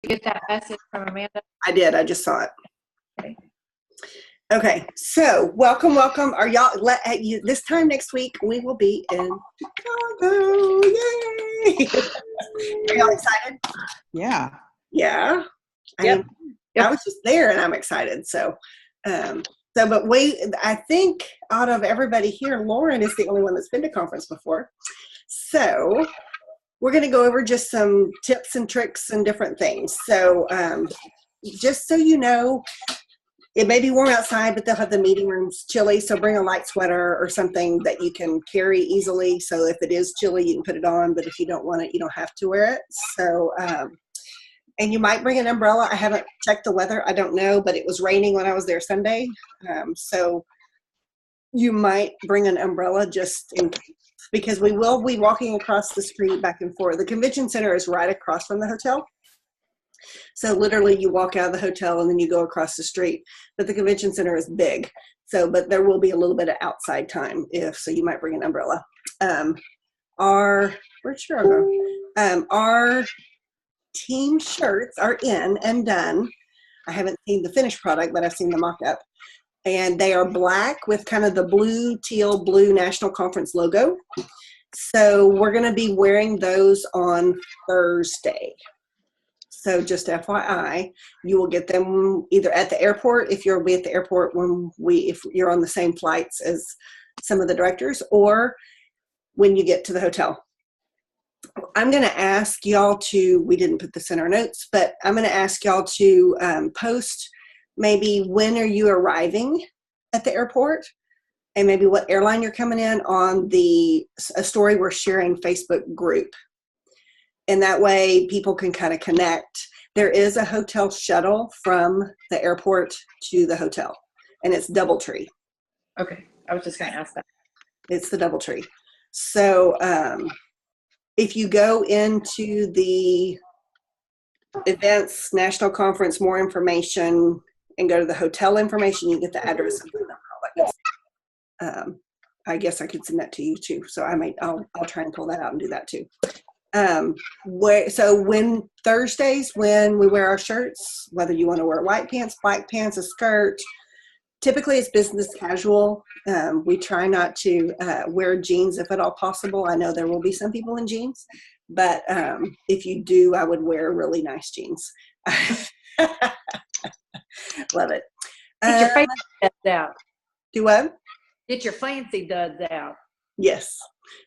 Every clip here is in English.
get that message from Amanda? I did. I just saw it. Okay. Okay, so welcome. Are y'all this time next week? We will be in Chicago. Yay! Are y'all excited? Yeah. Yeah. Yep. I was just there, and I'm excited. So, but I think out of everybody here, Lauren is the only one that's been to conference before. So we're going to go over just some tips and tricks and different things. So just so you know, it may be warm outside, but they'll have the meeting rooms chilly. So bring a light sweater or something that you can carry easily. So if it is chilly, you can put it on. But if you don't want it, you don't have to wear it. So, and you might bring an umbrella. I haven't checked the weather. I don't know, but it was raining when I was there Sunday. So you might bring an umbrella just in case, because we will be walking across the street back and forth. The convention center is right across from the hotel. So literally you walk out of the hotel and then you go across the street, but the convention center is big. So, but there will be a little bit of outside time so you might bring an umbrella. Where'd Cheryl go? Our team shirts are in and done. I haven't seen the finished product, but I've seen the mock-up. And they are black with kind of the teal blue National Conference logo. So we're going to be wearing those on Thursday. So just FYI, you will get them either at the airport, if you'll be at the airport if you're on the same flights as some of the directors, or when you get to the hotel. I'm going to ask y'all we didn't put this in our notes, but I'm going to ask y'all to post maybe when are you arriving at the airport and maybe what airline you're coming in on a story we're sharing Facebook group. And that way people can kind of connect. There is a hotel shuttle from the airport to the hotel, and it's DoubleTree. Okay, I was just going to ask that. It's the DoubleTree. So if you go into the events, national conference, more information, and go to the hotel information, you get the address and phone number, all that good stuff. I guess I could send that to you too. So I'll try and pull that out and do that too. So when Thursdays, when we wear our shirts, whether you want to wear white pants, black pants, a skirt, typically it's business casual. We try not to wear jeans if at all possible. I know there will be some people in jeans, but if you do, I would wear really nice jeans. Love it. Get your fancy duds out. Do what? Get your fancy duds out. Yes.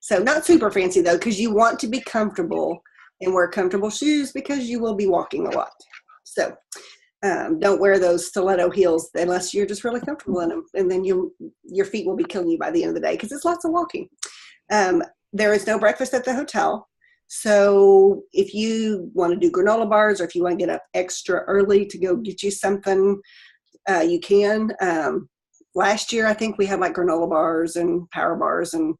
So not super fancy though, because you want to be comfortable and wear comfortable shoes because you will be walking a lot. So don't wear those stiletto heels unless you're just really comfortable in them, and then your feet will be killing you by the end of the day because it's lots of walking. There is no breakfast at the hotel. So if you want to do granola bars, or if you want to get up extra early to go get you something, you can. Last year, I think we had like granola bars and power bars, and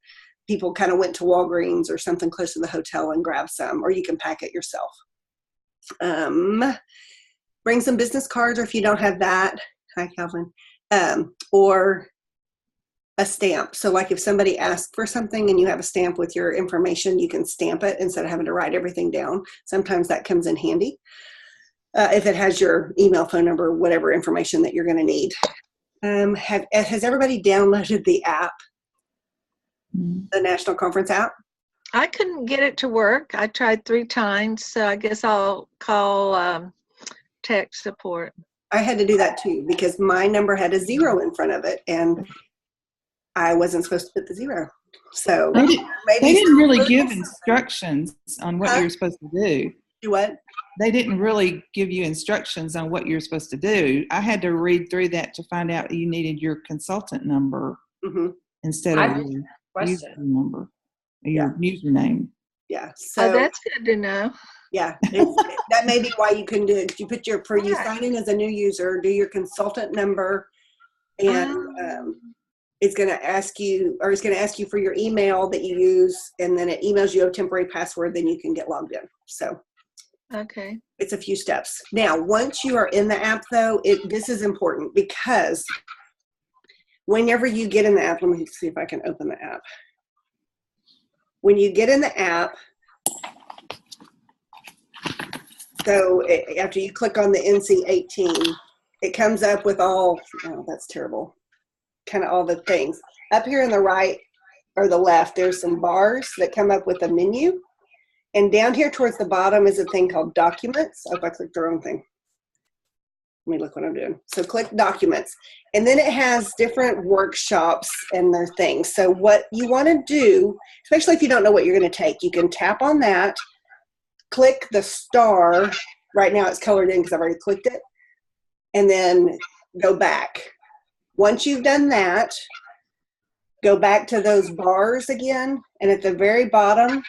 people kind of went to Walgreens or something close to the hotel and grabbed some, or you can pack it yourself. Bring some business cards, or if you don't have that, hi Calvin, or a stamp. So like if somebody asks for something and you have a stamp with your information, you can stamp it instead of having to write everything down. Sometimes that comes in handy. If it has your email, phone number, whatever information that you're going to need. Has everybody downloaded the app, the National Conference app? I couldn't get it to work. I tried 3 times, so I guess I'll call tech support. I had to do that too because my number had a 0 in front of it, and I wasn't supposed to put the 0. So they didn't really give instructions on what you were supposed to do. Do what? They didn't really give you instructions on what you're supposed to do. I had to read through that to find out you needed your consultant number instead of your user number, or your username. Yeah. So that's good to know. Yeah, that may be why you can do it. You put you sign in as a new user, do your consultant number, and it's going to ask you for your email that you use, and then it emails you a temporary password. Then you can get logged in. So. Okay. It's a few steps. Now, once you are in the app, though, this is important because whenever you get in the app, let me see if I can open the app. When you get in the app, So after you click on the NC18, it comes up with all, oh, that's terrible, kind of all the things. Up here on the right or the left, there's some bars that come up with a menu. And down here towards the bottom is a thing called Documents. Oh, I clicked the wrong thing. Let me look what I'm doing. So click Documents. And then it has different workshops and their things. So what you want to do, especially if you don't know what you're going to take, you can tap on that, click the star. Right now it's colored in because I've already clicked it. And then go back. Once you've done that, go back to those bars again. And at the very bottom,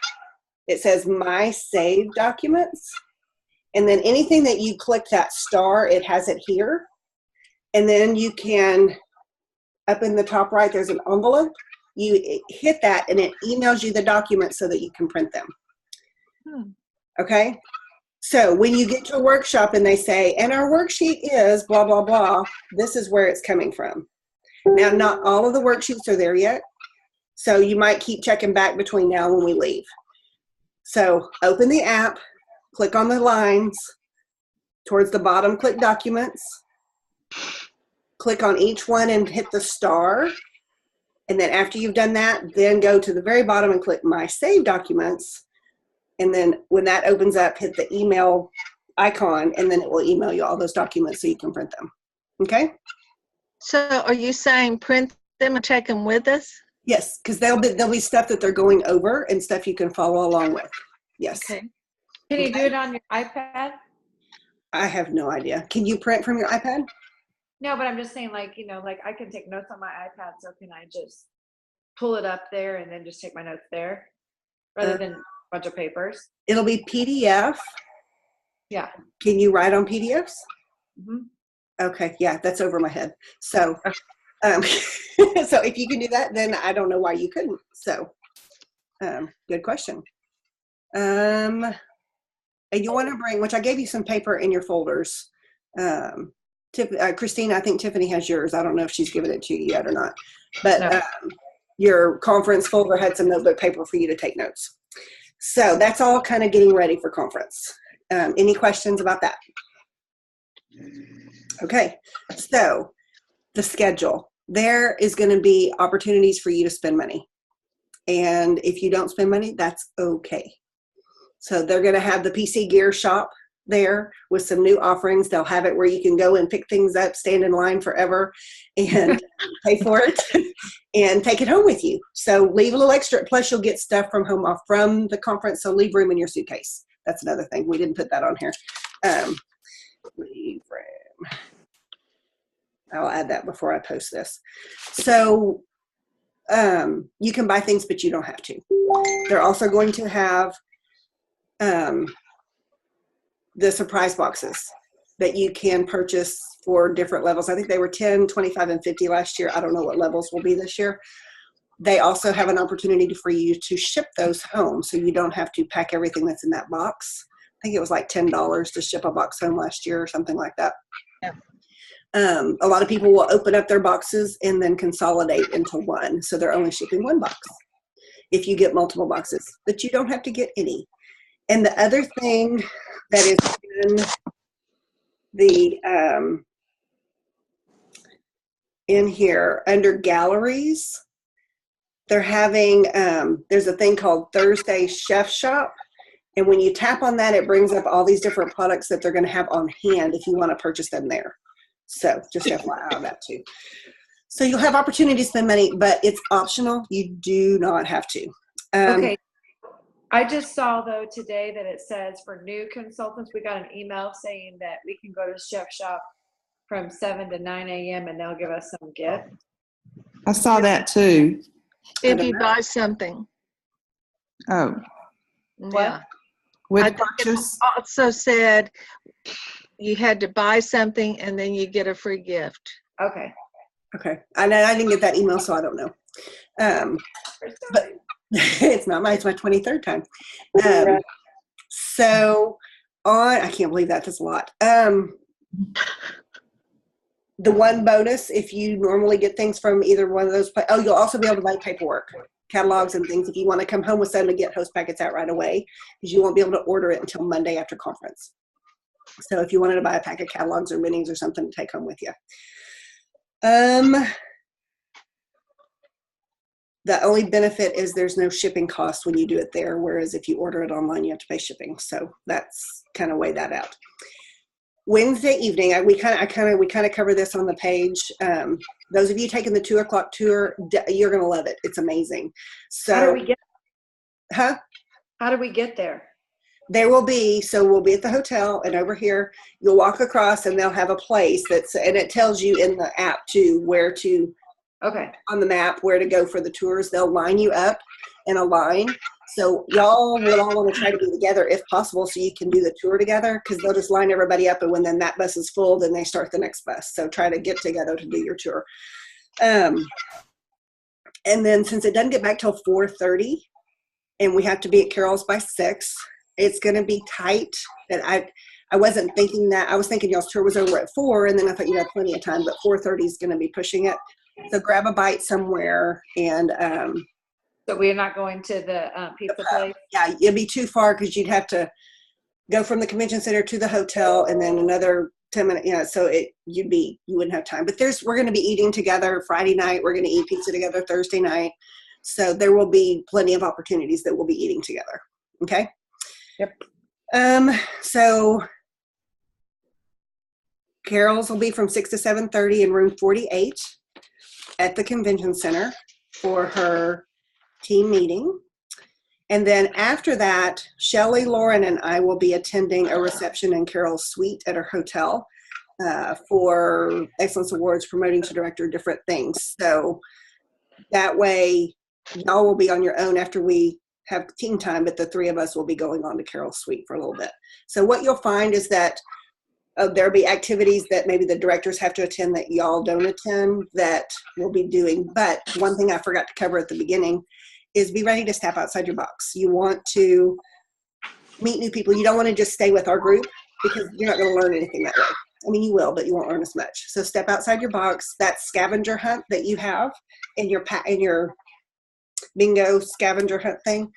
it says My Saved Documents. And then anything that you click that star, it has it here. And then you can, up in the top right, there's an envelope. You hit that and it emails you the documents so that you can print them. Okay? So when you get to a workshop and they say, and our worksheet is blah, blah, blah, this is where it's coming from. Now, not all of the worksheets are there yet. So you might keep checking back between now and when we leave. So open the app, click on the lines, towards the bottom, click Documents, click on each one and hit the star. And then after you've done that, then go to the very bottom and click My Saved Documents. And then when that opens up, hit the email icon, and then it will email you all those documents so you can print them. Okay? So are you saying print them and take them with us? Yes, because there'll be stuff that they're going over and stuff you can follow along with. Yes. Okay. Can you do it on your iPad? I have no idea. Can you print from your iPad? No, but I'm just saying, like, you know, like I can take notes on my iPad, so can I just pull it up there and then just take my notes there rather than a bunch of papers? It'll be PDF. Yeah. Can you write on PDFs? Mm-hmm. Okay, yeah, that's over my head. So, so if you can do that, then I don't know why you couldn't. So, good question. And you want to bring, which I gave you some paper in your folders. Christine, I think Tiffany has yours. I don't know if she's given it to you yet or not. But No. Your conference folder had some notebook paper for you to take notes. So that's all kind of getting ready for conference. Any questions about that? Okay, so the schedule. There is going to be opportunities for you to spend money. And if you don't spend money, that's okay. So they're going to have the PC Gear shop there with some new offerings. They'll have it where you can go and pick things up, stand in line forever, and pay for it and take it home with you. So leave a little extra. Plus, you'll get stuff from home off from the conference. So leave room in your suitcase. That's another thing. We didn't put that on here. Leave room. I'll add that before I post this. So you can buy things, but you don't have to. They're also going to have the surprise boxes that you can purchase for different levels. I think they were 10, 25, and 50 last year. I don't know what levels will be this year. They also have an opportunity for you to ship those home, so you don't have to pack everything that's in that box. I think it was like $10 to ship a box home last year or something like that. Yeah. A lot of people will open up their boxes and then consolidate into one, so they're only shipping one box if you get multiple boxes, but you don't have to get any. And the other thing that is in the in here under galleries, they're having there's a thing called Thursday Chef Shop, and when you tap on that, it brings up all these different products that they're going to have on hand if you want to purchase them there. So just FYI on that too. So you'll have opportunity to spend money, but it's optional. You do not have to. Okay. I just saw though today that it says for new consultants, we got an email saying that we can go to Chef Shop from 7 to 9 a.m. and they'll give us some gift. I saw that too. If you buy something. Oh, Yeah. with I think it purchase. also said you had to buy something and then you get a free gift. Okay. Okay. I didn't get that email, so I don't know. But it's not it's my 23rd time. So I can't believe that's a lot. The one bonus, if you normally get things from either one of those, you'll also be able to buy paperwork, catalogs and things if you want to come home with some to get host packets out right away, because you won't be able to order it until Monday after conference. So if you wanted to buy a pack of catalogs or minis or something to take home with you. The only benefit is there's no shipping cost when you do it there, whereas if you order it online, you have to pay shipping. So that's kind of weigh that out. Wednesday evening, we kind of cover this on the page. Those of you taking the 2:00 tour, you're going to love it. It's amazing. So how do we get? Huh? How do we get there? There will be, so we'll be at the hotel, and over here you'll walk across and they'll have a place and it tells you in the app too where to, okay, on the map, where to go for the tours. They'll line you up in a line. So y'all will all want to try to be together if possible so you can do the tour together, because they'll just line everybody up, and when then that bus is full, then they start the next bus. So try to get together to do your tour. And then since it doesn't get back till 4:30 and we have to be at Carol's by 6, it's going to be tight. And I wasn't thinking that. I was thinking y'all's tour was over at 4, and then I thought you had plenty of time, but 4:30 is going to be pushing it. So grab a bite somewhere. And so we're not going to the pizza place? Yeah, it'd be too far because you'd have to go from the convention center to the hotel and then another 10 minutes. So you wouldn't have time. But we're going to be eating together Friday night. We're going to eat pizza together Thursday night. So there will be plenty of opportunities that we'll be eating together. Okay. Yep. So Carol's will be from 6 to 7:30 in room 48 at the convention center for her team meeting. And then after that, Shelly, Lauren, and I will be attending a reception in Carol's suite at her hotel for Excellence Awards, promoting to director, different things. So that way, y'all will be on your own after we have team time, but the 3 of us will be going on to Carol's suite for a little bit. So what you'll find is that there'll be activities that maybe the directors have to attend that y'all don't attend that we'll be doing. But one thing I forgot to cover at the beginning is be ready to step outside your box. You want to meet new people. You don't want to just stay with our group because you're not going to learn anything that way. I mean, you will, but you won't learn as much. So step outside your box. That scavenger hunt that you have in your bingo scavenger hunt thing,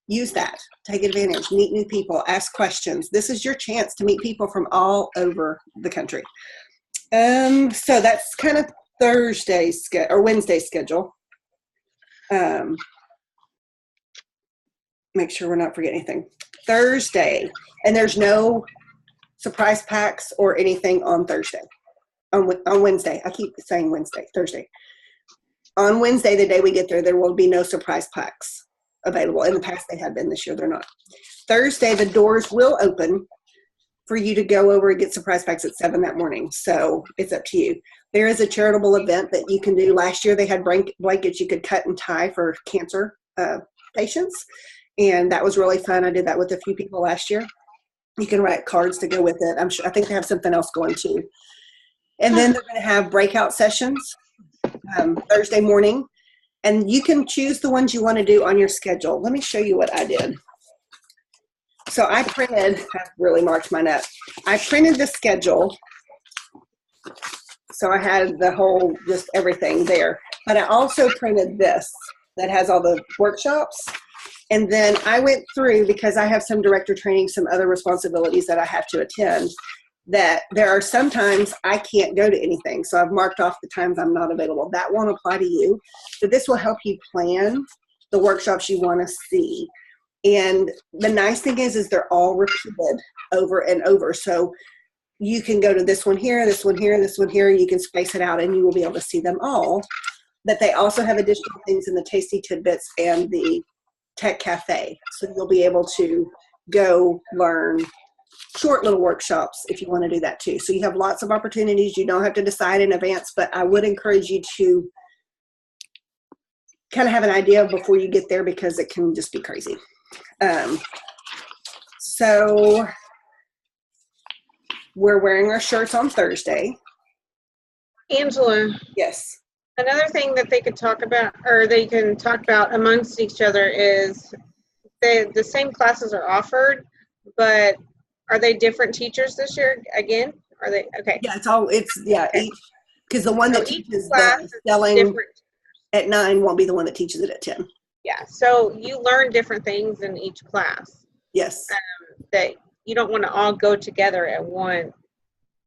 use that. Take advantage. Meet new people. Ask questions. This is your chance to meet people from all over the country. So that's kind of Thursday's or Wednesday's schedule. Make sure we're not forgetting anything. Thursday, and there's no surprise packs or anything on Thursday. On Wednesday, I keep saying Wednesday, Thursday. On Wednesday, the day we get there will be no surprise packs available. In the past, they have been. This year, they're not. Thursday, the doors will open for you to go over and get surprise packs at 7 that morning. So it's up to you. There is a charitable event that you can do. Last year, they had blankets you could cut and tie for cancer patients. And that was really fun. I did that with a few people last year. You can write cards to go with it. I think they have something else going too. And then they're going to have breakout sessions Thursday morning. And you can choose the ones you want to do on your schedule. Let me show you what I did. So I really marked mine up. I printed the schedule. So I had the whole, just everything there. But I also printed this that has all the workshops. And then I went through, because I have some director training, some other responsibilities that I have to attend, that there are some times I can't go to anything. So I've marked off the times I'm not available. That won't apply to you. So this will help you plan the workshops you want to see. And the nice thing is they're all repeated over and over. So you can go to this one here, this one here, this one here. You can space it out and you will be able to see them all. But they also have additional things in the Tasty Tidbits and the Tech Cafe. So you'll be able to go learn short little workshops if you want to do that too. So you have lots of opportunities. You don't have to decide in advance, but I would encourage you to kind of have an idea before you get there, because it can just be crazy. So we're wearing our shirts on Thursday. Angela. Yes. Another thing that they could talk about, or they can talk about amongst each other, is the same classes are offered, but are they different teachers this year again? Are they okay? Yeah, okay. Because the one that teaches the selling different at 9 won't be the one that teaches it at 10. Yeah, so you learn different things in each class. Yes. That you don't want to all go together in one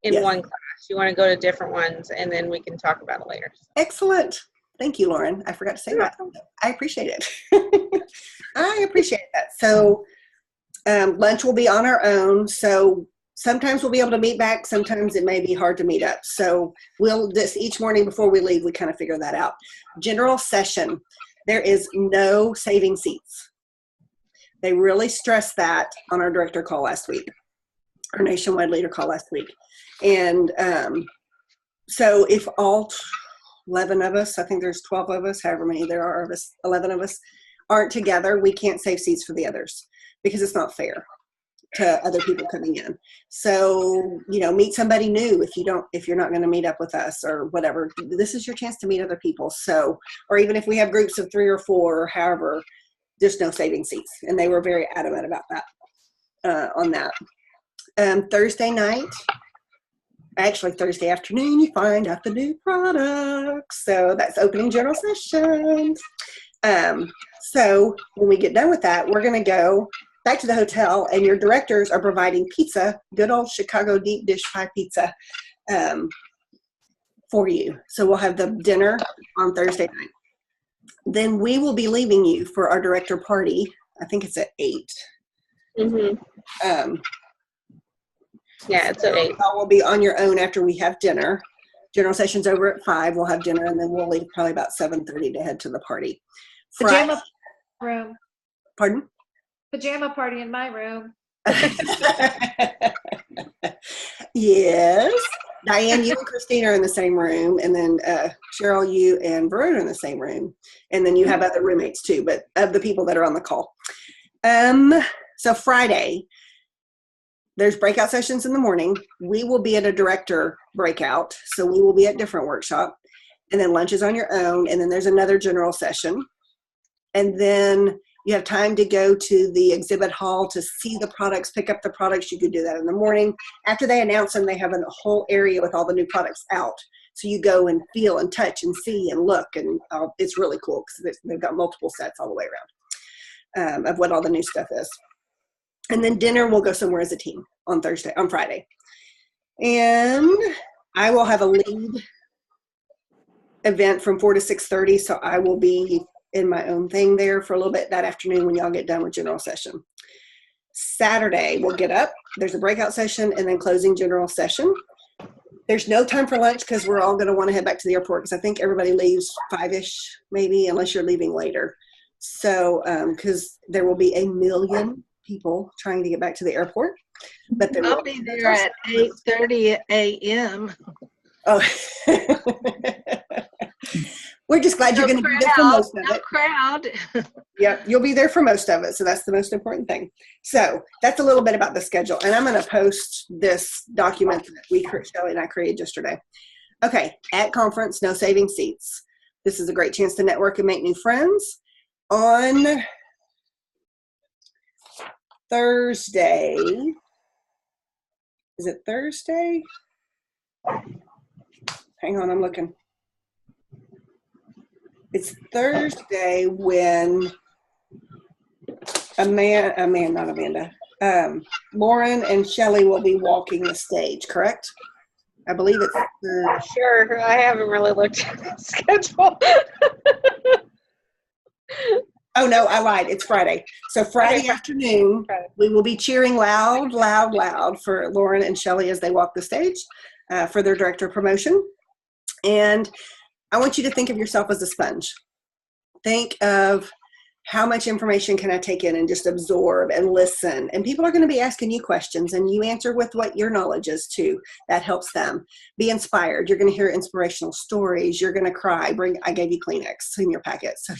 class. You want to go to different ones, and then we can talk about it later. Excellent. Thank you, Lauren. I forgot to say that. I appreciate it. I appreciate that. So lunch will be on our own. So sometimes we'll be able to meet back. Sometimes it may be hard to meet up. So we'll just each morning before we leave, we kind of figure that out. General session. There is no saving seats. They really stressed that on our director call last week, our nationwide leader call last week. And so if all 11 of us, I think there's 12 of us, however many there are of us, 11 of us aren't together, we can't save seats for the others because it's not fair to other people coming in. So, meet somebody new if you're not going to meet up with us or whatever. This is your chance to meet other people. So, or even if we have groups of 3 or 4 or however, there's no saving seats. And they were very adamant about that, on that. Thursday night, actually Thursday afternoon, you find out the new products. So that's opening general sessions. So when we get done with that, we're going to go back to the hotel, and your directors are providing pizza, good old Chicago deep dish pie pizza, for you. So we'll have the dinner on Thursday night. Then we will be leaving you for our director party. I think it's at 8. Mm-hmm. Yeah, it's at 8. You will be on your own after we have dinner. General session's over at 5. We'll have dinner, and then we'll leave probably about 7:30 to head to the party. Pajama room. Pardon? Pajama party in my room. Yes. Diane, you and Christine are in the same room, and then Cheryl, you and Verona are in the same room, and then you have other roommates too, but of the people that are on the call. So Friday, there's breakout sessions in the morning. We will be at a director breakout, so we will be at different workshop, and then lunch is on your own, and then there's another general session, and then you have time to go to the exhibit hall to see the products, pick up the products. You could do that in the morning. After they announce them, they have a whole area with all the new products out. So you go and feel and touch and see and look, and it's really cool because they've got multiple sets all the way around of what all the new stuff is. And then dinner, we'll go somewhere as a team on Friday. And I will have a lead event from 4 to 6:30, so I will be in my own thing there for a little bit that afternoon when y'all get done with general session. Saturday, we'll get up. There's a breakout session and then closing general session. There's no time for lunch because we're all going to want to head back to the airport because I think everybody leaves 5-ish maybe, unless you're leaving later. So, because there will be 1 million people trying to get back to the airport. But I'll be there at 8:30 a.m. Oh. We're just glad you're going to be there for most of it. Crowd. Yep, you'll be there for most of it, so that's the most important thing. So that's a little bit about the schedule, and I'm going to post this document that Shelley and I created yesterday. Okay, at conference, no saving seats. This is a great chance to network and make new friends. On Thursday, is it Thursday? Hang on, I'm looking. It's Thursday when Lauren and Shelley will be walking the stage, correct? I believe it's Sure, I haven't really looked at the schedule. Oh no, I lied. It's Friday. So Friday afternoon, we will be cheering loud, loud, loud for Lauren and Shelley as they walk the stage for their director promotion. And I want you to think of yourself as a sponge. Think of how much information can I take in and just absorb and listen. And people are going to be asking you questions, and you answer with what your knowledge is too. That helps them. Be inspired. You're going to hear inspirational stories. You're going to cry. I gave you Kleenex in your packet. So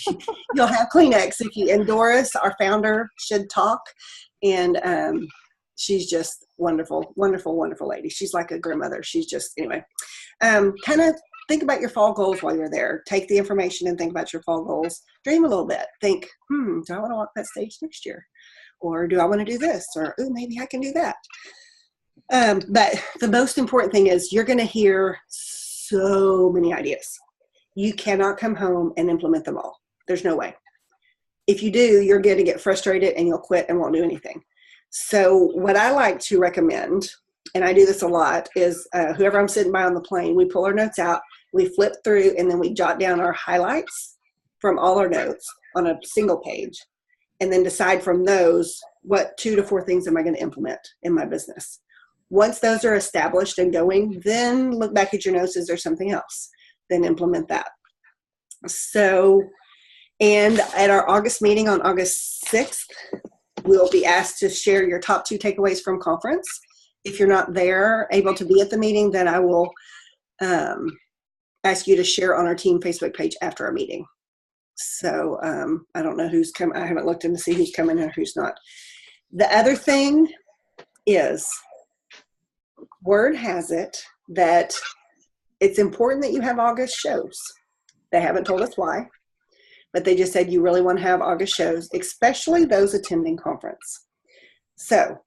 you'll have Kleenex. And Doris, our founder, should talk. And she's just wonderful, wonderful, wonderful lady. She's like a grandmother. She's just, anyway, kind of think about your fall goals while you're there. Take the information and think about your fall goals. Dream a little bit. Think, do I want to walk that stage next year? Or do I want to do this? Or, maybe I can do that. But the most important thing is you're going to hear so many ideas. You cannot come home and implement them all. There's no way. If you do, you're going to get frustrated and you'll quit and won't do anything. So what I like to recommend, and I do this a lot, is whoever I'm sitting by on the plane, we pull our notes out, we flip through, and then we jot down our highlights from all our notes on a single page, and then decide from those what 2 to 4 things am I going to implement in my business. Once those are established and going, then look back at your notes. Is there something else? Then implement that. So, and at our August meeting on August 6th, we'll be asked to share your top 2 takeaways from conference. If you're not there, able to be at the meeting, then I will ask you to share on our team Facebook page after our meeting. So I don't know who's coming. I haven't looked in to see who's coming and who's not. The other thing is, word has it that it's important that you have August shows. They haven't told us why, but they just said you really want to have August shows, especially those attending conference. So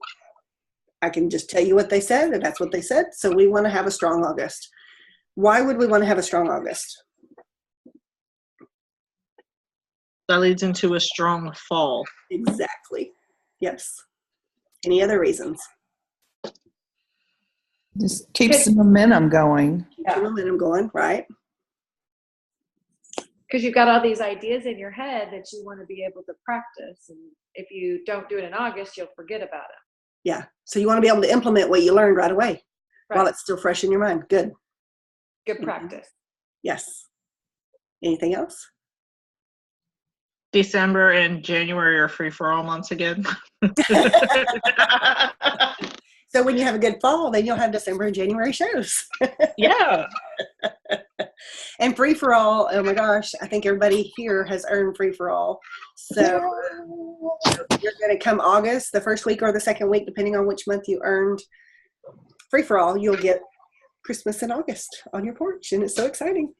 I can just tell you what they said, and that's what they said. So we want to have a strong August. Why would we want to have a strong August? That leads into a strong fall. Exactly. Yes. Any other reasons? Just keeps the momentum going. Keep the momentum going, right? Because you've got all these ideas in your head that you want to be able to practice. And if you don't do it in August, you'll forget about it. Yeah. So you want to be able to implement what you learned right away while Right. it's still fresh in your mind. Good. Good practice. Yes. Anything else? December and January are free for all months again. So when you have a good fall, then you'll have December and January shows. Yeah. And free for all, oh my gosh, I think everybody here has earned free for all. So you're going to come August, the first week or the second week, depending on which month you earned free for all, you'll get Christmas in August on your porch. And it's so exciting.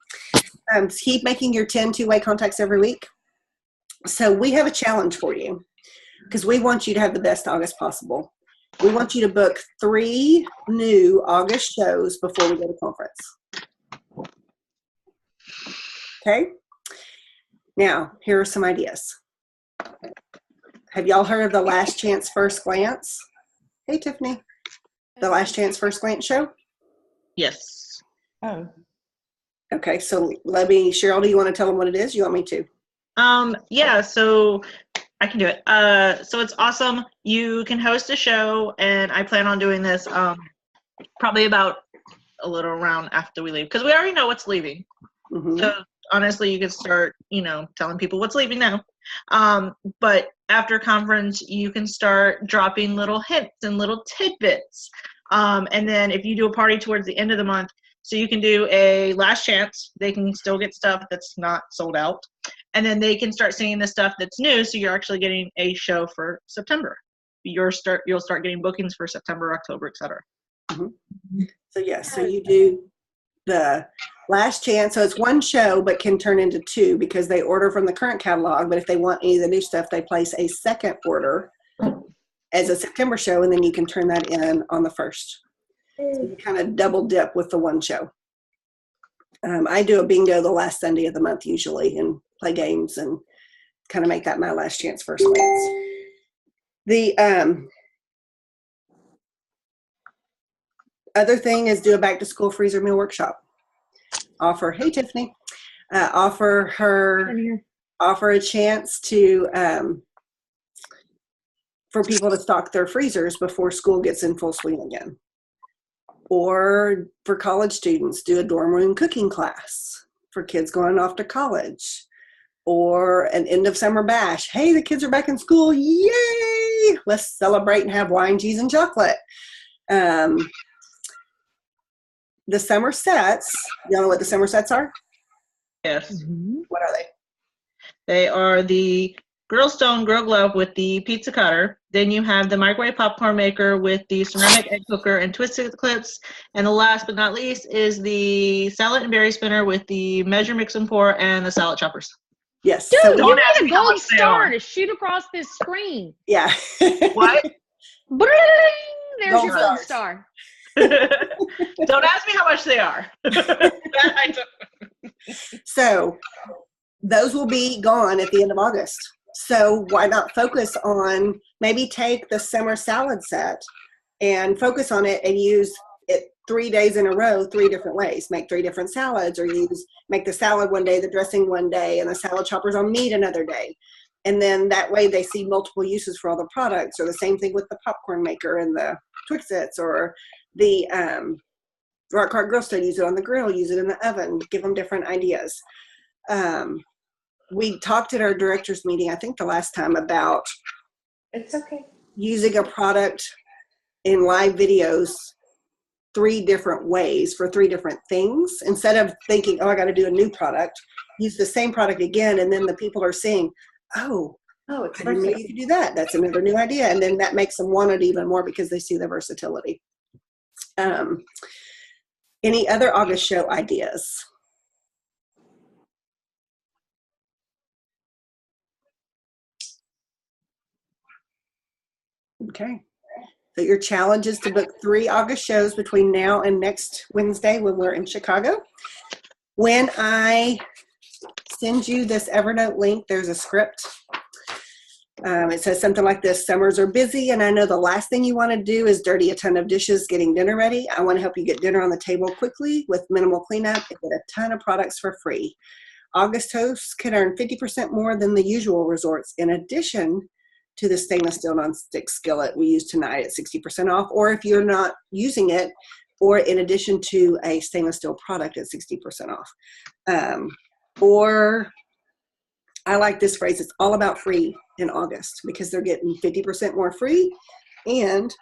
Keep making your 10 two-way contacts every week. So we have a challenge for you because we want you to have the best August possible. We want you to book 3 new August shows before we go to conference. Okay? Now, here are some ideas. Have y'all heard of the Last Chance First Glance? Hey, Tiffany. The Last Chance First Glance show? Yes. Oh. Okay, so Cheryl, do you want to tell them what it is? You want me to? Yeah, so I can do it. So it's awesome. You can host a show, and I plan on doing this probably about a little around after we leave, because we already know what's leaving. Mm-hmm. So honestly, you could start, telling people what's leaving now. But after conference, you can start dropping little hints and little tidbits. And then if you do a party towards the end of the month, so you can do a last chance. They can still get stuff that's not sold out. And then they can start seeing the stuff that's new, so you're actually getting a show for September. You'll start getting bookings for September, October, etc. Mm-hmm. So yes, so you do the Last Chance. So it's one show, but can turn into 2 because they order from the current catalog. But if they want any of the new stuff, they place a second order as a September show, and then you can turn that in on the 1st. So you kind of double dip with the one show. I do a bingo the last Sunday of the month usually and play games and kind of make that my last chance first glance. The other thing is do a back to school freezer meal workshop. Hey Tiffany, offer a chance to for people to stock their freezers before school gets in full swing again. Or for college students, do a dorm room cooking class for kids going off to college. Or an end of summer bash. Hey, the kids are back in school. Yay! Let's celebrate and have wine, cheese, and chocolate. The summer sets, you know what the summer sets are? Yes. Mm-hmm. What are they? They are the Grill Stone Grill Glove with the pizza cutter. Then you have the microwave popcorn maker with the ceramic egg cooker and twisted clips. And the last but not least is the salad and berry spinner with the measure, mix, and pour, and the salad choppers. Yes. Dude, So you don't need ask a me how gold much they star are. to shoot across this screen. yeah. What? Bling! There's Gold your gold stars. star. Don't ask me how much they are. So those will be gone at the end of August. So why not focus on, maybe take the summer salad set and focus on it and use it 3 days in a row, 3 different ways. Make 3 different salads, or make the salad one day, the dressing one day, and the salad choppers on meat another day. And then that way they see multiple uses for all the products. Or the same thing with the popcorn maker and the Twix-Its, or the Rock Hard Grill Stove. Use it on the grill, use it in the oven, give them different ideas. We talked at our directors meeting, I think the last time, about It's okay. using a product in live videos 3 different ways for 3 different things. Instead of thinking, oh, I got to do a new product, use the same product again, and then the people are seeing, oh, It's I didn't know you could do that. That's another new idea. And then that makes them want it even more because they see the versatility. Any other August show ideas? Okay. So your challenge is to book 3 August shows between now and next Wednesday when we're in Chicago. When I send you this Evernote link, there's a script. It says something like this: summers are busy, and I know the last thing you want to do is dirty a ton of dishes getting dinner ready. I want to help you get dinner on the table quickly with minimal cleanup and get a ton of products for free. August hosts can earn 50% more than the usual resorts, in addition to the stainless steel nonstick skillet we use tonight at 60% off, or if you're not using it, or in addition to a stainless steel product at 60% off. Or I like this phrase, it's all about free in August, because they're getting 50% more free, and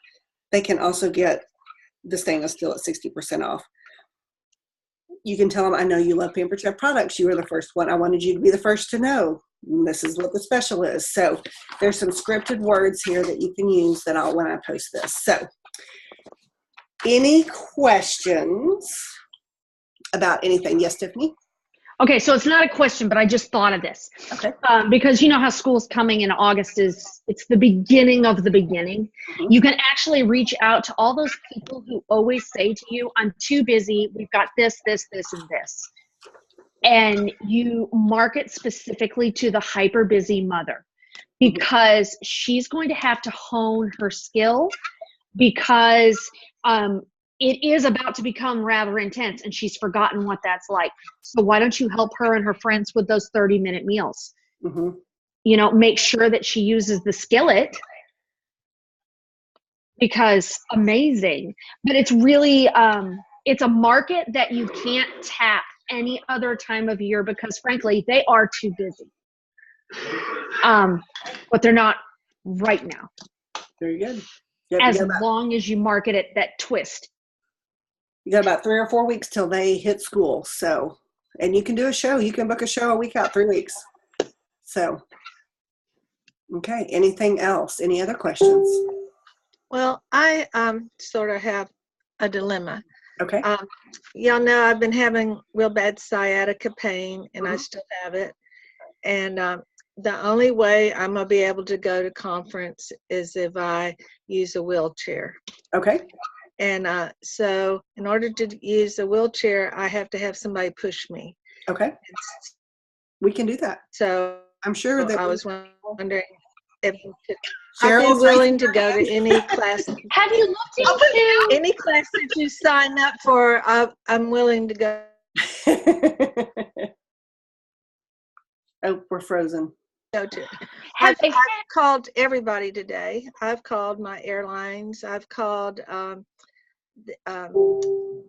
they can also get the stainless steel at 60% off. You can tell them, I know you love Pampered Chef products. You were the first one. I wanted you to be the first to know. This is what the special is. So there's some scripted words here that you can use that when I post this. So any questions about anything? Yes, Tiffany? Okay, so it's not a question, but I just thought of this. Okay. Because you know how school's coming in August it's the beginning of the beginning. Mhm. You can actually reach out to all those people who always say to you, I'm too busy, we've got this, and this. And you market specifically to the hyper busy mother, because she's going to have to hone her skill, because it is about to become rather intense, and she's forgotten what that's like. So why don't you help her and her friends with those 30-minute meals? Mm-hmm. You know, make sure that she uses the skillet, because amazing. But it's really, it's a market that you can't tap any other time of year, because frankly, they are too busy. But they're not right now. Very good. As long as you market it, that twist. You got about 3 or 4 weeks till they hit school. So, and you can do a show. You can book a show a week out, 3 weeks. So, okay. Anything else? Any other questions? Well, I sort of have a dilemma. Okay. Y'all know I've been having real bad sciatica pain, and I still have it. And the only way I'm going to be able to go to conference is if I use a wheelchair. Okay. And so in order to use a wheelchair, I have to have somebody push me. Okay. We can do that. So I'm sure that I was wondering if you could. Cheryl's I'd be willing to go to any class. Have you looked into Any class that you sign up for, I'm willing to go. Oh, we're frozen. Go to. Have I've called everybody today. I've called my airlines. I've called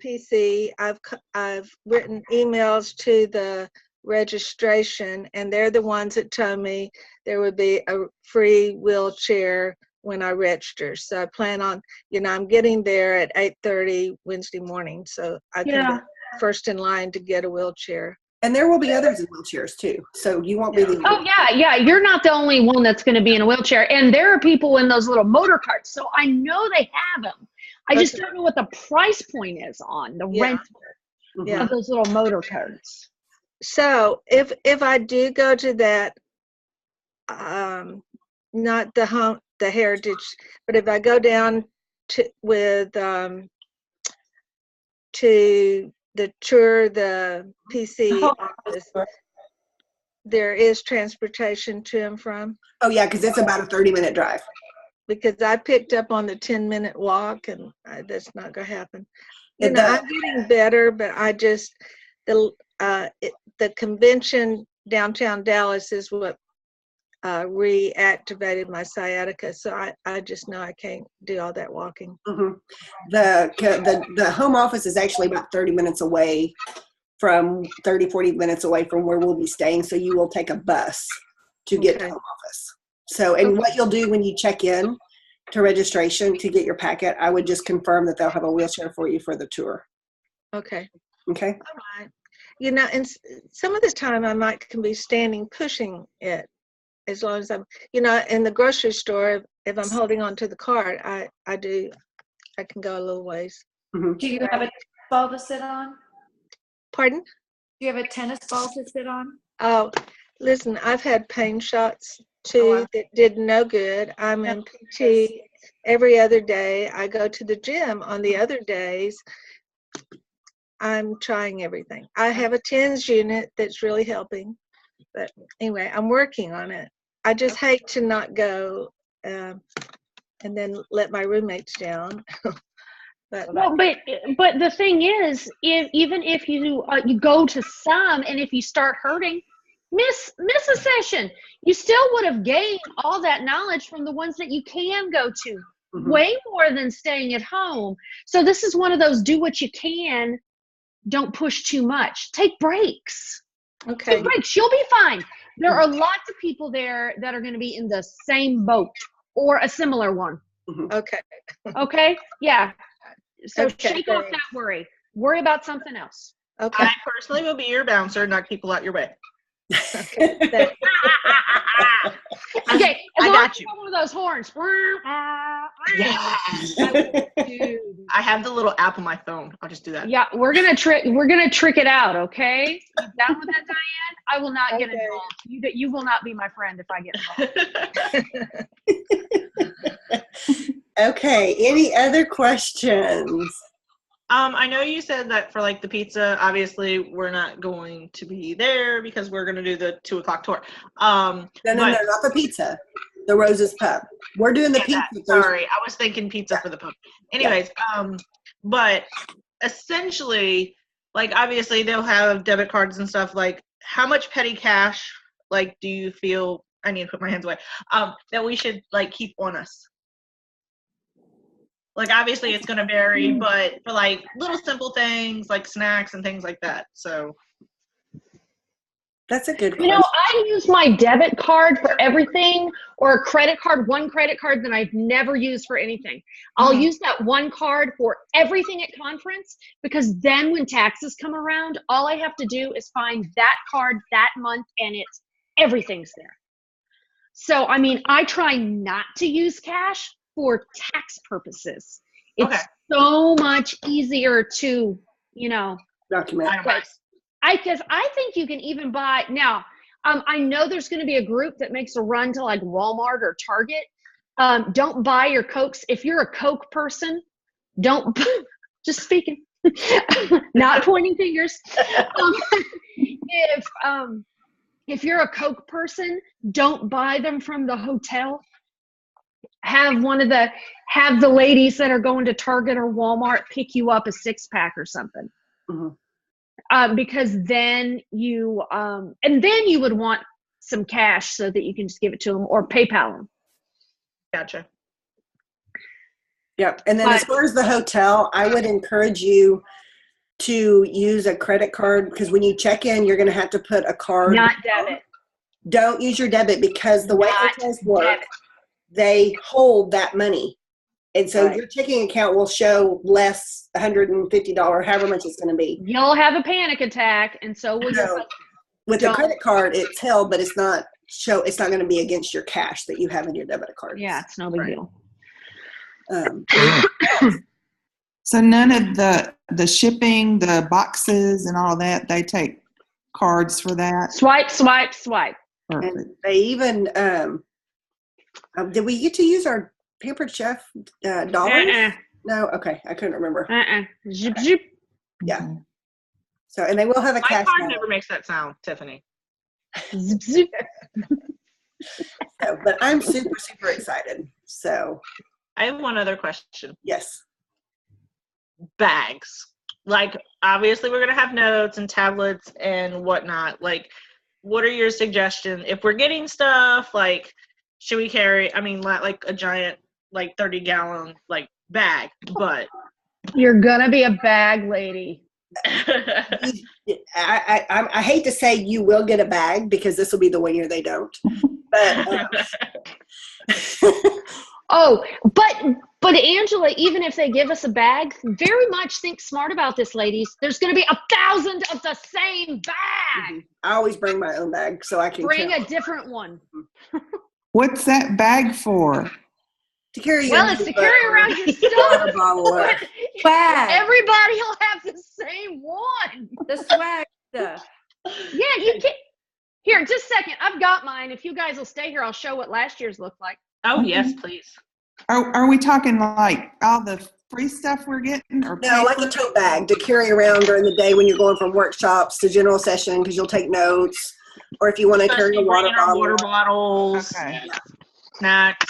PC. I've written emails to the registration, and they're the ones that told me there would be a free wheelchair when I register. So I plan on, I'm getting there at 8:30 Wednesday morning, so I can be first in line to get a wheelchair. And there will be others in wheelchairs too. So you won't be the Oh yeah. You're not the only one that's going to be in a wheelchair. And there are people in those little motor carts. So I know they have them. I just don't know what the price point is on the rental of those little motor carts. So if I do go to that, not the Heritage, but if I go down to to the tour, the PC office, there is transportation to and from? Oh yeah, because it's about a 30-minute drive. Because I picked up on the 10-minute walk, and that's not going to happen. You It know, does. I'm getting better, but I just, the convention downtown Dallas is what reactivated my sciatica. So I just know I can't do all that walking. Mhm. The home office is actually about 30 minutes away from 40 minutes away from where we'll be staying. So you will take a bus to get to Okay. home office. So, and what you'll do when you check in to registration to get your packet, I would just confirm that they'll have a wheelchair for you for the tour. Okay. Okay. All right. You know, and some of the time I can be standing pushing it, as long as I'm, you know, in the grocery store, if I'm holding on to the cart, I can go a little ways. Mm-hmm. Do you have a ball to sit on? Pardon? Do you have a tennis ball to sit on? Oh, listen, I've had pain shots too that did no good. I'm in PT every other day. I go to the gym on the other days. I'm trying everything. I have a TENS unit that's really helping. But anyway, I'm working on it. I just hate to not go and then let my roommates down. But Well, but the thing is, even if you go to some, and if you start hurting, miss a session, you still would have gained all that knowledge from the ones that you can go to. Mm-hmm. Way more than staying at home. So this is one of those do what you can, don't push too much. Take breaks. okay. Take breaks. You'll be fine. There are lots of people there that are going to be in the same boat or a similar one. Okay. Okay? Yeah. So Okay, shake off thanks. that worry. Worry about something else. Okay. I personally will be your bouncer, knock people out your way. Okay. Thanks. Okay, as I long got as you. got one of those horns. Yeah. Dude. I have the little app on my phone. I'll just do that. Yeah, we're gonna trick it out, okay? You down with that, Diane? I will not get Okay. involved. You will not be my friend if I get involved. Okay. Any other questions? I know you said that for like the pizza, obviously we're not going to be there because we're going to do the 2:00 tour. No, not the pizza. The Roses Pub. We're doing the pizza. Sorry, I was thinking pizza for the pub. Anyways, but essentially, like obviously they'll have debit cards and stuff. Like, how much petty cash, like, do you feel? I need to put my hands away. That we should like keep on us. Like, obviously it's going to vary, but for like little simple things like snacks and things like that. So That's a good You question. know, I use my debit card for everything, or a credit card, one credit card that I've never used for anything. I'll use that one card for everything at conference, because then when taxes come around, all I have to do is find that card that month and everything's there. So, I mean, I try not to use cash for tax purposes. It's Okay. so much easier to, Document. because I think you can even buy now. I know there's going to be a group that makes a run to like Walmart or Target. Don't buy your Cokes. If you're a Coke person, don't, just speaking, not pointing fingers. If you're a Coke person, don't buy them from the hotel. Have the ladies that are going to Target or Walmart pick you up a 6-pack or something. Mm-hmm. Because then you would want some cash so that you can just give it to them or PayPal them. Gotcha. Yep. And then as far as the hotel, I would encourage you to use a credit card, because when you check in, you're going to have to put a card. Not debit. Don't use your debit, because the way hotels work, they hold that money. And so your checking account will show less, $150, however much it's going to be. You'll have a panic attack, and so will your. With a credit card, it's held, but it's not going to be against your cash that you have in your debit card. Yeah, it's no big deal. So none of the shipping, the boxes and all that, they take cards for that? Swipe, swipe, swipe. Perfect. And they even, did we get to use our Pampered Chef dollars? No? Okay. I couldn't remember. Zip, zip. Yeah. So, and they will have a My cash card balance. never makes that sound, Tiffany. Zip, zip. So, but I'm super, super excited. So, I have one other question. yes. Bags. Like, obviously, we're going to have notes and tablets and whatnot. Like, what are your suggestions? If we're getting stuff, like, should we carry, I mean, like a giant, like, 30-gallon, like, bag, but. You're gonna be a bag lady. I hate to say you will get a bag because this will be the 1 year they don't. But Oh, but Angela, even if they give us a bag, very much think smart about this, ladies. There's going to be 1,000 of the same bag. I always bring my own bag so I can Bring a different one. What's that bag for? to carry. Well, it's to carry around your stuff. Swag. Swag. Everybody will have the same one. The swag stuff. Yeah, you can. Here, just a second. I've got mine. If you guys will stay here, I'll show what last year's looked like. Oh, yes, please. Are we talking like all the free stuff we're getting? Or No, like a tote bag to carry around during the day when you're going from workshops to general session because you'll take notes, or if you want to carry a water Bringing our bottle. water bottles, Okay. snacks,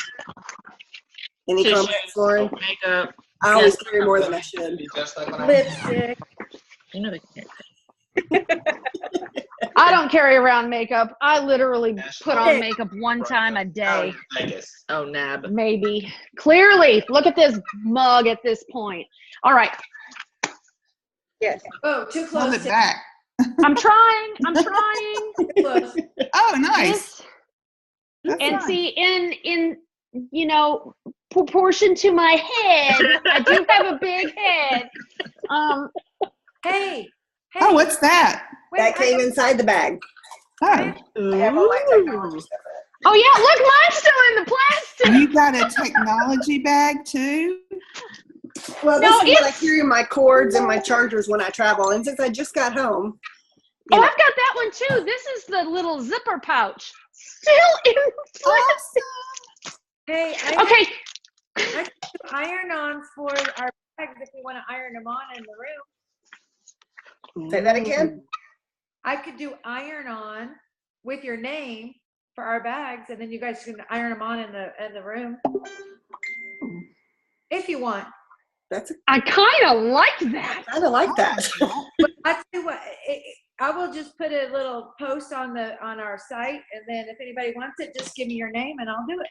Any tissues, comments, Lauren? makeup. I always carry more than I should. Lipstick. You know they can. I don't carry around makeup. I literally put on makeup one time a day. Oh, nab. Maybe. Clearly, look at this mug at this point. All right. Yes. Oh, too Hold close. it back. I'm trying. I'm trying. Too close. Oh, nice. This, That's and nice. see, in you know, proportion to my head, I do have a big head. Hey. Hey. Oh, what's that? wait, That came inside the bag. Oh, I have all my technology stuff in Oh yeah, look, mine's still in the plastic. you got a technology bag too? it. Well, No, this is what I it's- carry my cords and my chargers when I travel. And since I just got home, Oh, I've got that one too. This is the little zipper pouch. Still in plastic. Hey, I Okay. can do iron-ons for our bags if we want to iron them on in the room. say that again. I could do iron-on with your name for our bags, and then you guys can iron them on in the room if you want. That's I kind of like that. kind of like that. But I tell you what, I will just put a little post on our site, and then if anybody wants it, just give me your name and I'll do it.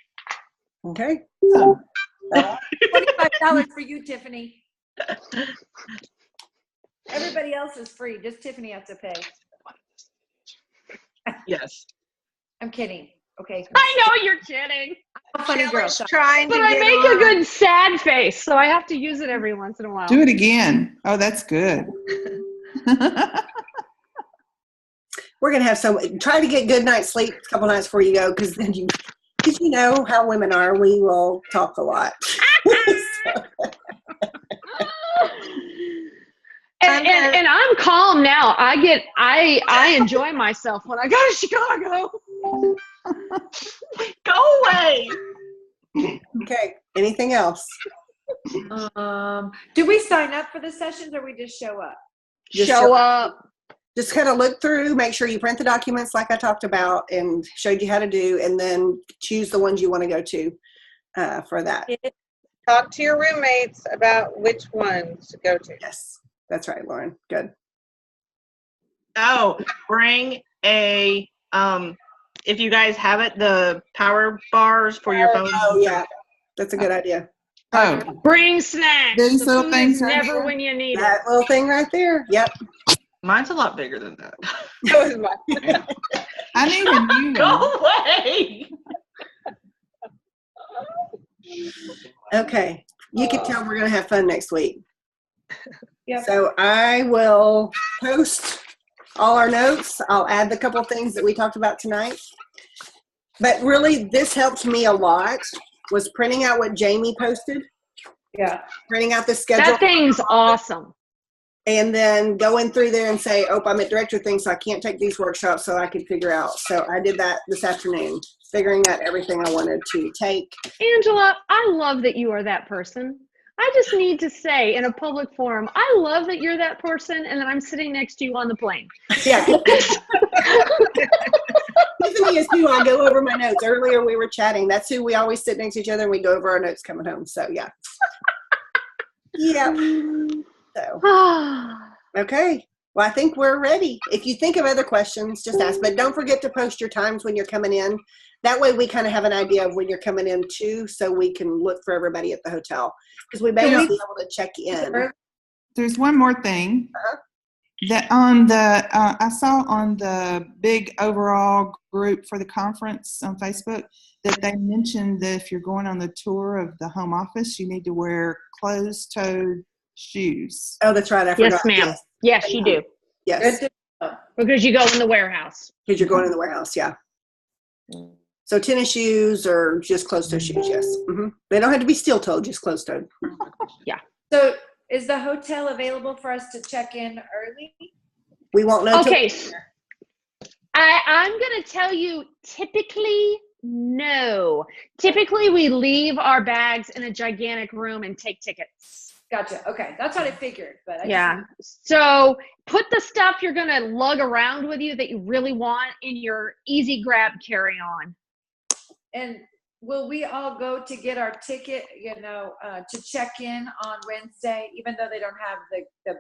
Okay. $25 for you, Tiffany. Everybody else is free. Just Tiffany has to pay. Yes. I'm kidding. Okay. I know you're kidding, I'm a funny girl. Shelley's trying to but I get make a on. good sad face, so I have to use it every once in a while. Do it again. Oh, that's good. We're gonna have try to get good night's sleep a couple nights before you go, because you know how women are. We will talk a lot. And I'm calm now. I enjoy myself when I go to Chicago. Go away. Okay. Anything else? Do we sign up for the sessions or we just show up? Just Show up. Just kind of look through, make sure you print the documents like I talked about and showed you how to do, and then choose the ones you want to go to for that. Talk to your roommates about which ones to go to. Yes, that's right, Lauren. Good. Oh, bring a if you guys have it, the power bars for your phone. Oh yeah, that's a good idea. Oh, Bring snacks. These The little food things is right never here? when you need it. That little thing right there. Yep. Mine's a lot bigger than that. That was my. I need a new one. Go away. Okay. You can tell we're gonna have fun next week. Yep. So I will post all our notes. I'll add the couple things that we talked about tonight. But really, this helped me a lot. Was printing out what Jamie posted, Yeah. printing out the schedule, That thing's awesome. and then going through there and say, "Oh, I'm at director thing, so I can't take these workshops." So I could figure out. So I did that this afternoon, figuring out everything I wanted to take. Angela, I love that you are that person. I just need to say in a public forum, I love that you're that person and that I'm sitting next to you on the plane. Yeah. Tiffany is who I go over my notes. Earlier we were chatting. That's who we always sit next to each other and we go over our notes coming home. So yeah. Yeah. So, okay. Well, I think we're ready. If you think of other questions, just ask. But don't forget to post your times when you're coming in. That way we kind of have an idea of when you're coming in too, so we can look for everybody at the hotel. Because we may not be able to check in. There's one more thing. That on the I saw on the big overall group for the conference on Facebook that they mentioned that if you're going on the tour of the home office, you need to wear closed-toed shoes. Oh, that's right. I forgot. Yes, ma'am. Yes, you do. Yes. Because you go in the warehouse. Because you're going in the warehouse, yeah. So tennis shoes or just closed-toed shoes, yes. Mm-hmm. They don't have to be steel-toed, just closed-toed. Yeah. So is the hotel available for us to check in early? We won't know. Okay. I'm going to tell you, typically, no. Typically, we leave our bags in a gigantic room and take tickets. Gotcha. Okay. That's what I figured. But Yeah. So put the stuff you're going to lug around with you that you really want in your easy grab carry-on. And will we all go to get our ticket, to check in on Wednesday, even though they don't have the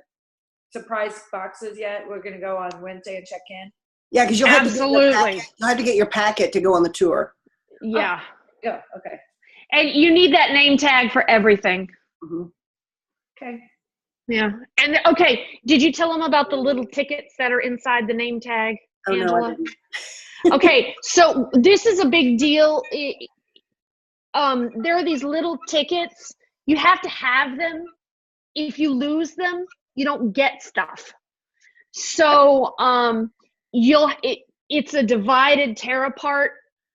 surprise boxes yet? We're going to go on Wednesday and check in. Yeah, because you'll have Absolutely. you'll have to get your packet to go on the tour. Yeah. Yeah. Okay. And you need that name tag for everything. Mm-hmm. Okay. Yeah. And okay, did you tell them about the little tickets that are inside the name tag, Oh, Angela? no, I didn't. Okay, so this is a big deal. There are these little tickets. You have to have them. If you lose them, you don't get stuff. So it's a divided tear apart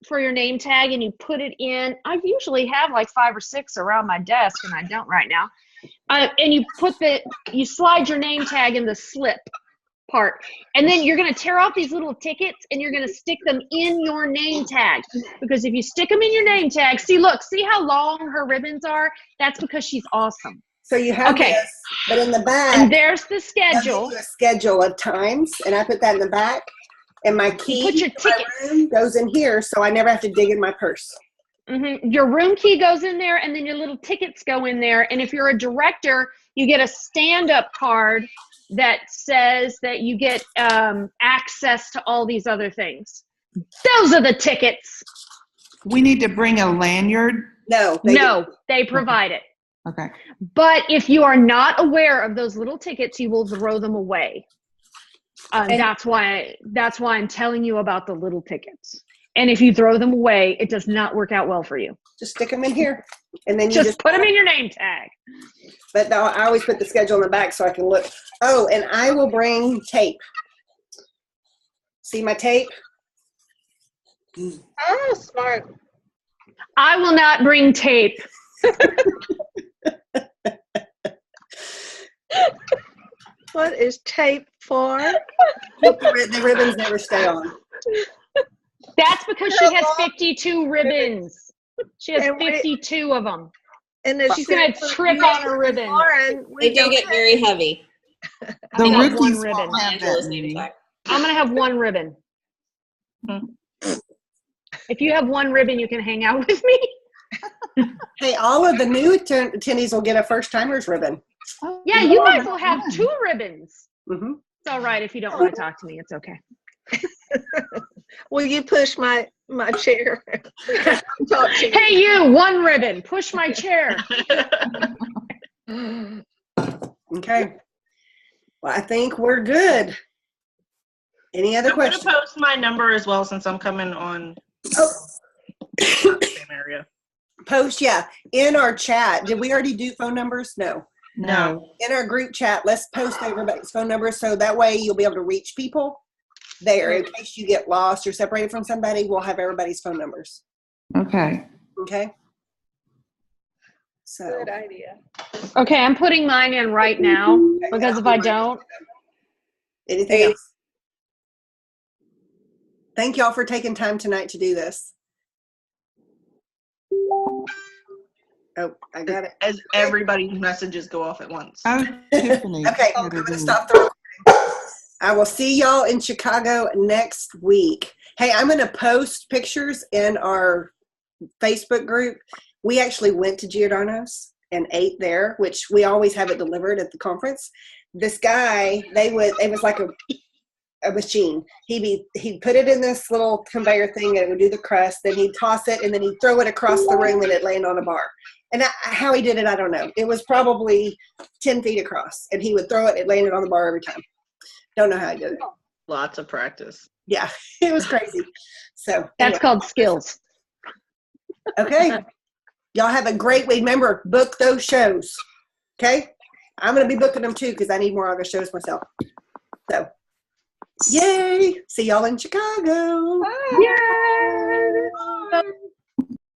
for your name tag, and you put it in. I usually have like 5 or 6 around my desk, and I don't right now. And you slide your name tag in the slip part, and then you're going to tear off these little tickets and you're going to stick them in your name tag, because if you stick them in your name tag, see how long her ribbons are? That's because she's awesome. So you have this, but in the back, and there's the schedule. A schedule of times, and I put that in the back, and my key Put your tickets goes in here, so I never have to dig in my purse. Mm-hmm. Your room key goes in there, and then your little tickets go in there. And if you're a director, you get a stand-up card that says that you get access to all these other things. Those are the tickets. We need to bring a lanyard. No, they provide it. Okay. But if you are not aware of those little tickets, you will throw them away. That's why I'm telling you about the little tickets. And if you throw them away, it does not work out well for you. Just stick them in here, and then you just put them in your name tag. But no, I always put the schedule in the back so I can look. Oh, and I will bring tape. See my tape? Oh, smart. I will not bring tape. What is tape for? The ribbons never stay on. That's because she has 52 ribbons. She has 52 of them. And she's going to trip on her ribbon. They do get very heavy. The rookies ribbon. won't have that many. I'm going to have one ribbon. If you have one ribbon, you can hang out with me. Hey, all of the new attendees will get a first-timers ribbon. Yeah, you guys will have 2 ribbons. Mm-hmm. It's all right if you don't want to talk to me. It's okay. Will you push my chair? Hey, you, one ribbon. Push my chair. Okay. Well, I think we're good. Any other questions? I'm going to post my number as well, since I'm coming on same area. Post, yeah. In our chat. Did we already do phone numbers? No. In our group chat, let's post everybody's phone numbers, so that way you'll be able to reach people there. In case you get lost or separated from somebody, we'll have everybody's phone numbers. Okay. Okay. So. Good idea. Okay, I'm putting mine in right now, because if I don't. Anything else? Thank y'all for taking time tonight to do this. Oh, I got it. As everybody's messages go off at once. Oh, Tiffany. Okay, I'm going to stop the recording. I will see y'all in Chicago next week. Hey, I'm going to post pictures in our Facebook group. We actually went to Giordano's and ate there, which we always have it delivered at the conference. This guy, it was like a machine. He'd put it in this little conveyor thing and it would do the crust. Then he'd toss it and then he'd throw it across the room and it'd land on a bar. And how he did it, I don't know. It was probably 10 feet across and he would throw it. It landed on the bar every time. Don't know how he did it. Lots of practice. Yeah, it was crazy. So That's called skills. Okay. Y'all have a great week. Remember, book those shows. Okay? I'm going to be booking them too because I need more August shows myself. So, yay. See y'all in Chicago. Yay!